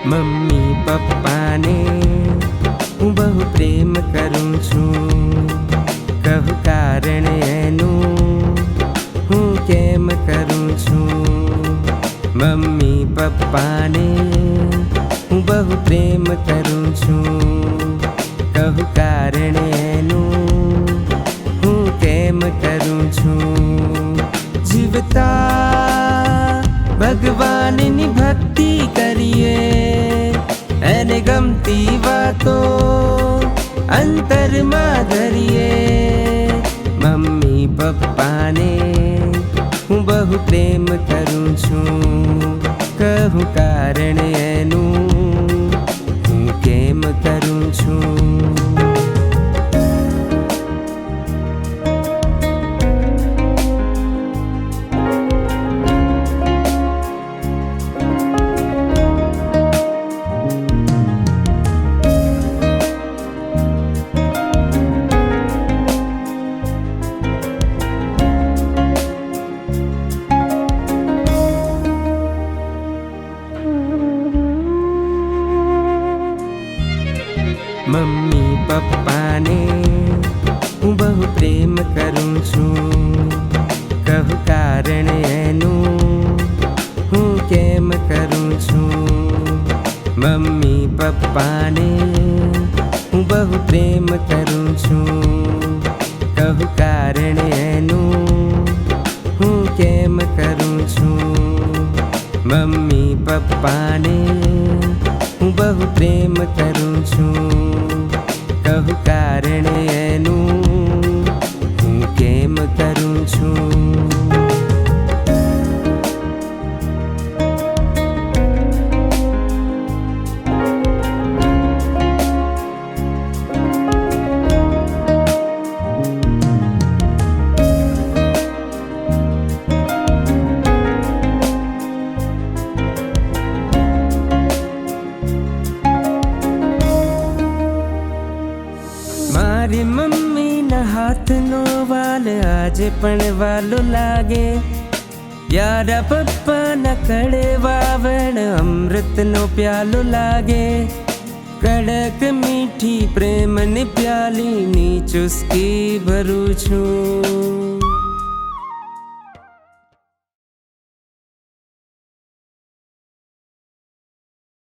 Mummy पप्पाने હું બહુ પ્રેમ કરું છું। કહું કારણ એનું હું કેમ કરું છું। મમ્મી પપ્પાને હું બહુ પ્રેમ કરું છું। કહું કારણ એનું હું કેમ કરું છું। જીવતા ભગવાનની ભક્તિ કરીએ, એને ગમતી વાતો અંતરમાં ધરીએ। મમ્મી પપ્પાને હું બહુ પ્રેમ કરું છું। કહું કારણ એનું હું કેમ કરું છું। મમ્મી પપ્પાને હું બહુ પ્રેમ કરું છું। કહું કારણ એનું હું કેમ કરું છું। મમ્મી પપ્પાને હું બહુ પ્રેમ કરું છું। કહું કારણ એનું હું કેમ કરું છું। મમ્મી પપ્પાને હું બહુ પ્રેમ કરું છું। કહું કારણ એનું હું કેમ કરું છું। મારી મમ્મીના હાથનો વાલ આજે પણ વાલો લાગે। યારા પપ્પાના કડવા વણ અમૃતનો પ્યાલો લાગે। કડક મીઠી પ્રેમની પ્યાલીની ચુસ્કી ભરું છું।